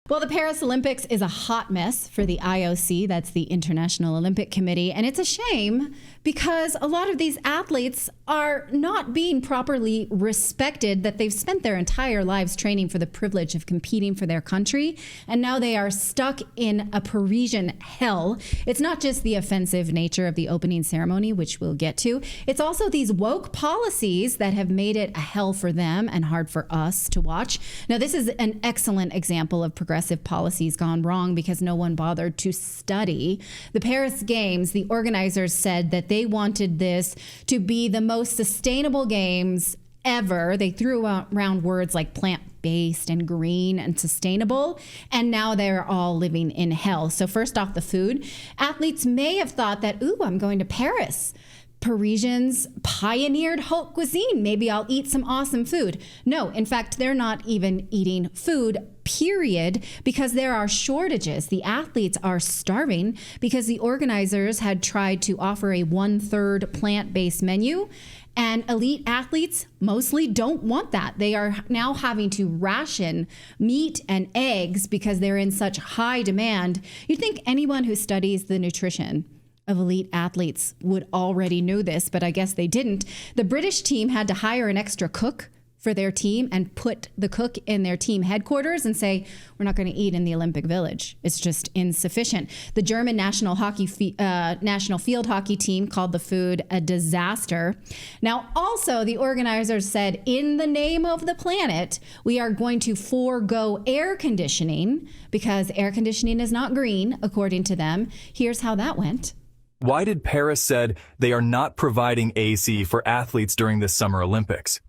Well, the Paris Olympics is a hot mess for the IOC, that's the International Olympic Committee, and it's a shame because a lot of these athletes are not being properly respected, that they've spent their entire lives training for the privilege of competing for their country, and now they are stuck in a Parisian hell. It's not just the offensive nature of the opening ceremony, which we'll get to. It's also these woke policies that have made it a hell for them and hard for us to watch. Now, this is an excellent example of progressive policies gone wrong because no one bothered to study. The Paris Games, the organizers said that they wanted this to be the most sustainable games ever. They threw around words like plant-based and green and sustainable, and now they're all living in hell. So first off, the food. Athletes may have thought that, ooh, I'm going to Paris. Parisians pioneered haute cuisine. Maybe I'll eat some awesome food. No, in fact, they're not even eating food, period, because there are shortages. The athletes are starving because the organizers had tried to offer a 1/3 plant-based menu, and elite athletes mostly don't want that. They are now having to ration meat and eggs because they're in such high demand. You'd think anyone who studies the nutrition of elite athletes would already know this, but I guess they didn't. The British team had to hire an extra cook for their team and put the cook in their team headquarters and say, we're not going to eat in the Olympic Village. It's just insufficient. The German national field hockey team called the food a disaster. Now, also, the organizers said, in the name of the planet, we are going to forego air conditioning because air conditioning is not green, according to them. Here's how that went. Why did Paris said they are not providing AC for athletes during this Summer Olympics?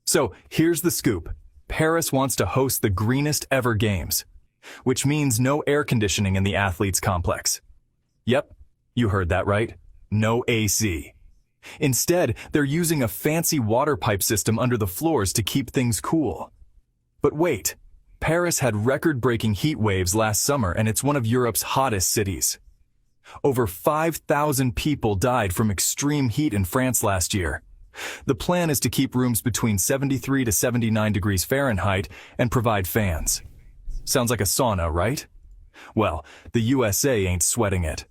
So here's the scoop. Paris wants to host the greenest ever games, which means no air conditioning in the athletes' complex. Yep, you heard that right. No AC. Instead, they're using a fancy water pipe system under the floors to keep things cool. But wait, Paris had record-breaking heat waves last summer, and it's one of Europe's hottest cities. Over 5,000 people died from extreme heat in France last year. The plan is to keep rooms between 73 to 79 degrees Fahrenheit and provide fans. Sounds like a sauna, right? Well, the USA ain't sweating it.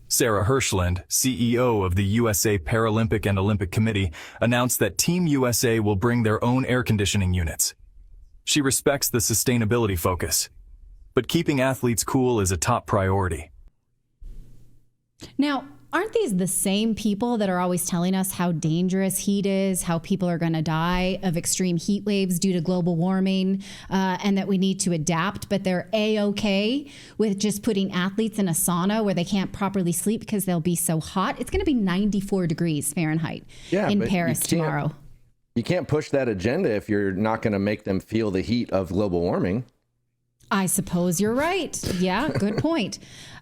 Sarah Hirschland, CEO of the USA Paralympic and Olympic Committee, announced that Team USA will bring their own air conditioning units. She respects the sustainability focus, but keeping athletes cool is a top priority. Now, aren't these the same people that are always telling us how dangerous heat is, how people are going to die of extreme heat waves due to global warming, and that we need to adapt, but they're A-okay with just putting athletes in a sauna where they can't properly sleep because they'll be so hot? It's going to be 94 degrees Fahrenheit in Paris tomorrow. You can't push that agenda if you're not going to make them feel the heat of global warming. I suppose you're right. Yeah, good point.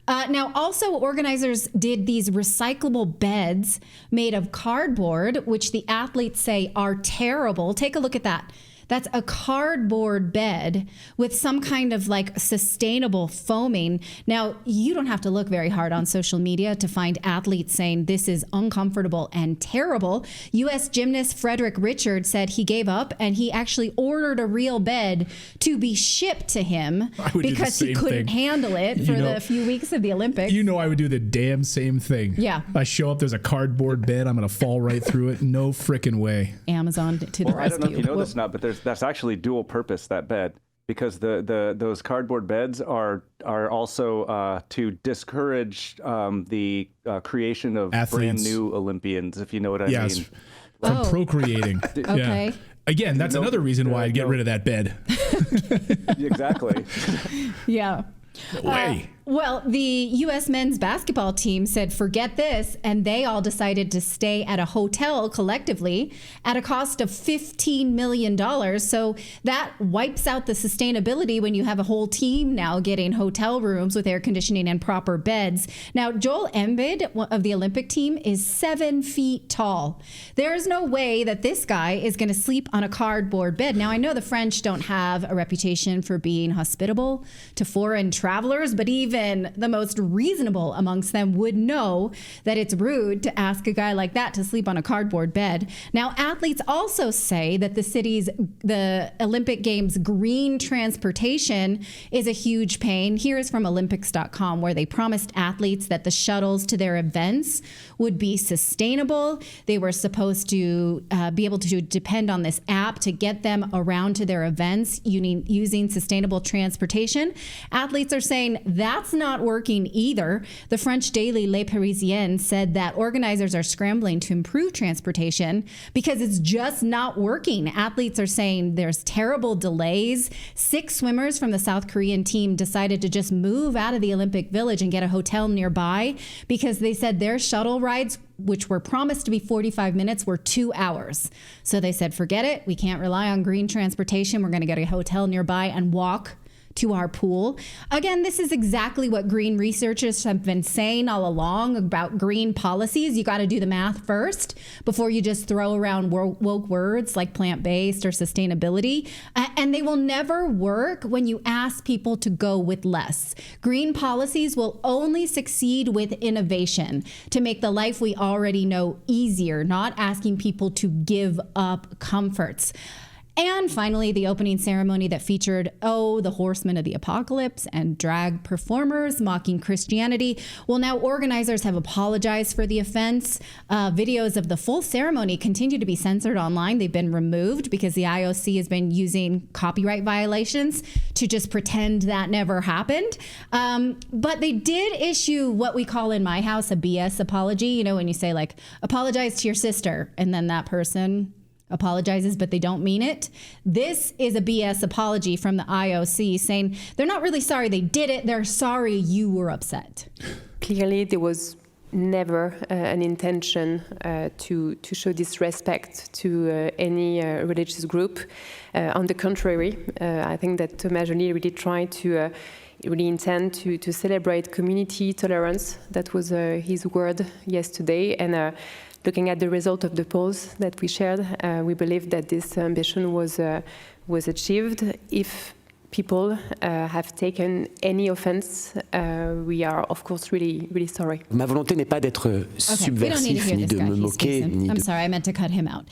Now, also, organizers did these recyclable beds made of cardboard, which the athletes say are terrible. Take a look at that. That's a cardboard bed with some kind of like sustainable foaming. Now, you don't have to look very hard on social media to find athletes saying this is uncomfortable and terrible. U.S. gymnast Frederick Richards said he gave up and he actually ordered a real bed to be shipped to him because he couldn't handle it for the few weeks of the Olympics. You know I would do the damn same thing. Yeah. I show up, there's a cardboard bed, I'm going to fall right through it. No frickin' way. Amazon to the rescue. I don't know if you know this or not, but that's actually dual purpose, that bed, because those cardboard beds are also to discourage the creation of athletes. Brand new Olympians, if you know what I mean. From procreating. Okay. Yeah. Again, that's another reason why I'd get rid of that bed. Exactly. Yeah. Well, the U.S. men's basketball team said, forget this, and they all decided to stay at a hotel collectively at a cost of $15 million. So that wipes out the sustainability when you have a whole team now getting hotel rooms with air conditioning and proper beds. Now, Joel Embiid of the Olympic team is 7 feet tall. There is no way that this guy is going to sleep on a cardboard bed. Now, I know the French don't have a reputation for being hospitable to foreign travelers, but even even the most reasonable amongst them would know that it's rude to ask a guy like that to sleep on a cardboard bed. Now, athletes also say that the Olympic Games green transportation is a huge pain. Here is from Olympics.com, where they promised athletes that the shuttles to their events would be sustainable. They were supposed to be able to depend on this app to get them around to their events using sustainable transportation. Athletes are saying that's not working either. The French daily Le Parisien said that organizers are scrambling to improve transportation because it's just not working. Athletes are saying there's terrible delays. 6 swimmers from the South Korean team decided to just move out of the Olympic Village and get a hotel nearby because they said their shuttle rides, which were promised to be 45 minutes, were 2 hours. So they said, forget it. We can't rely on green transportation. We're going to get a hotel nearby and walk to our pool. Again, this is exactly what green researchers have been saying all along about green policies. You got to do the math first before you just throw around woke words like plant-based or sustainability. And they will never work when you ask people to go with less. Green policies will only succeed with innovation to make the life we already know easier, not asking people to give up comforts. And finally, the opening ceremony that featured, the Horsemen of the Apocalypse and drag performers mocking Christianity. Well, now organizers have apologized for the offense. Videos of the full ceremony continue to be censored online. They've been removed because the IOC has been using copyright violations to just pretend that never happened. But they did issue what we call in my house a BS apology. You know, when you say like, apologize to your sister, and then that person apologizes, but they don't mean it. This is a BS apology from the IOC saying they're not really sorry they did it. They're sorry you were upset. Clearly, there was never an intention to show disrespect to any religious group. On the contrary, I think that Thomas Joly really tried to really intend to celebrate community tolerance. That was his word yesterday. And looking at the result of the polls that we shared, we believe that this ambition was achieved. If people have taken any offense, we are of course really sorry. Ma volonté n'est pas d'être subversif ni de me moquer. I'm sorry, I meant to cut him out.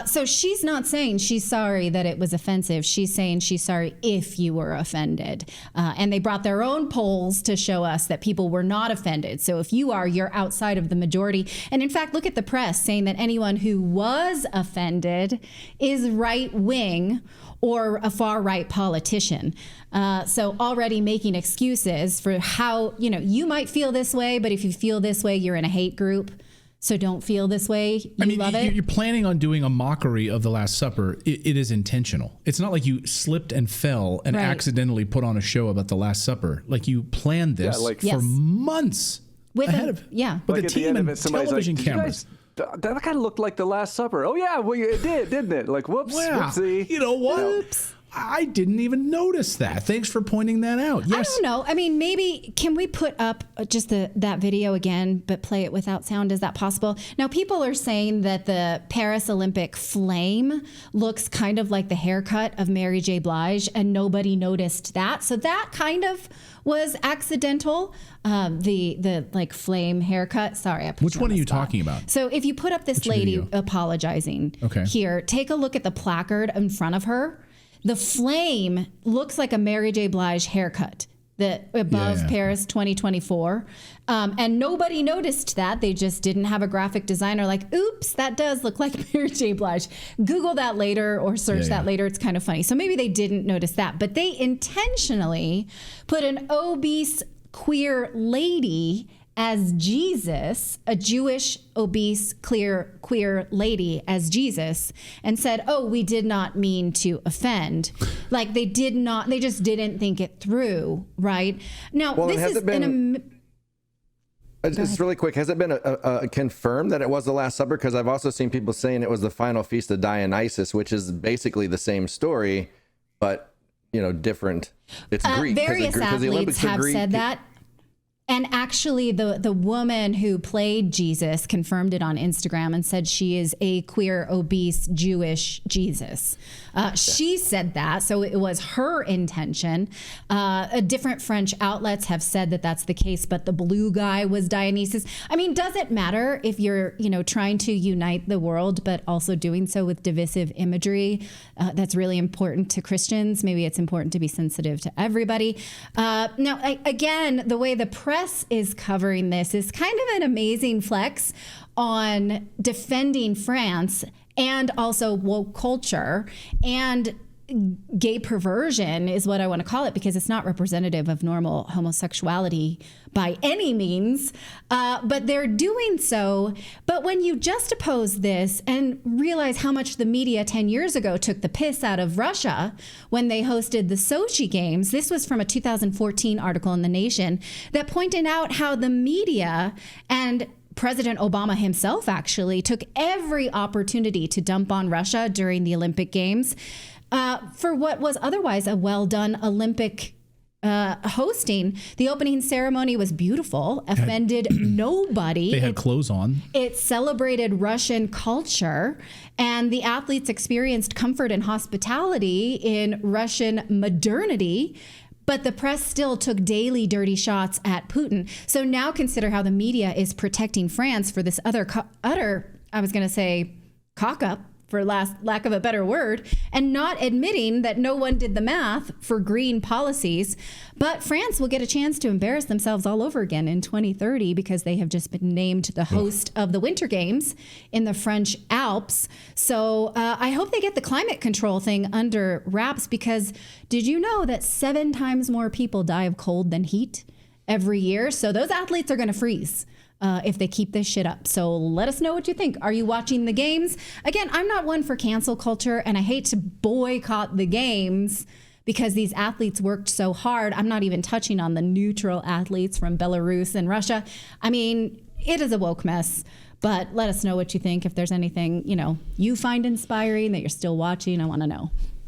So she's not saying she's sorry that it was offensive. She's saying she's sorry if you were offended. And they brought their own polls to show us that people were not offended. So if you are, you're outside of the majority. And in fact, look at the press saying that anyone who was offended is right-wing or a far-right politician. So already making excuses for how, you might feel this way, but if you feel this way, you're in a hate group. So don't feel this way. Love it. You're planning on doing a mockery of the Last Supper. It is intentional. It's not like you slipped and fell and accidentally put on a show about the Last Supper. Like you planned this for months ahead of with a team and television cameras. That kind of looked like the Last Supper. Oh yeah, well it did, didn't it? Like whoops, whoopsie. You know what? Oops. I didn't even notice that. Thanks for pointing that out. Yes. I don't know. I mean, maybe can we put up just that video again, but play it without sound? Is that possible? Now, people are saying that the Paris Olympic flame looks kind of like the haircut of Mary J. Blige, and nobody noticed that. So that kind of was accidental. The like flame haircut. Sorry, I put Which one are you talking about? So if you put up this lady apologizing here, take a look at the placard in front of her. The flame looks like a Mary J. Blige haircut, the above Paris 2024. And nobody noticed that. They just didn't have a graphic designer like, oops, that does look like Mary J. Blige. Google that later or search that later. It's kind of funny. So maybe they didn't notice that. But they intentionally put an obese queer lady as Jesus, a Jewish obese queer lady as Jesus, and said, we did not mean to offend. Like they just didn't think it through, right? Now, this is just really quick, has it been confirmed that it was the Last Supper? Because I've also seen people saying it was the final feast of Dionysus, which is basically the same story, but different. It's Greek. Various athletes have said that. And actually, the woman who played Jesus confirmed it on Instagram and said she is a queer, obese, Jewish Jesus. She said that, so it was her intention. Different French outlets have said that that's the case, but the blue guy was Dionysus. I mean, does it matter if you're, trying to unite the world, but also doing so with divisive imagery? That's really important to Christians. Maybe it's important to be sensitive to everybody. Now, again, the way the press is covering this is kind of an amazing flex on defending France and also woke culture and gay perversion is what I want to call it, because it's not representative of normal homosexuality by any means, but they're doing so. But when you juxtapose this and realize how much the media 10 years ago took the piss out of Russia when they hosted the Sochi Games, this was from a 2014 article in The Nation that pointed out how the media and President Obama himself actually took every opportunity to dump on Russia during the Olympic Games. For what was otherwise a well-done Olympic hosting. The opening ceremony was beautiful, offended nobody. They had clothes on. It celebrated Russian culture, and the athletes experienced comfort and hospitality in Russian modernity. But the press still took daily dirty shots at Putin. So now consider how the media is protecting France for this utter, I was going to say, cock-up, for lack of a better word, and not admitting that no one did the math for green policies. But France will get a chance to embarrass themselves all over again in 2030 because they have just been named the host of the Winter Games in the French Alps. So I hope they get the climate control thing under wraps, because did you know that 7 times more people die of cold than heat every year? So those athletes are going to freeze if they keep this shit up. So let us know what you think. Are you watching the games? Again, I'm not one for cancel culture, and I hate to boycott the games because these athletes worked so hard. I'm not even touching on the neutral athletes from Belarus and Russia. I mean, it is a woke mess, but let us know what you think. If there's anything, you find inspiring that you're still watching, I want to know.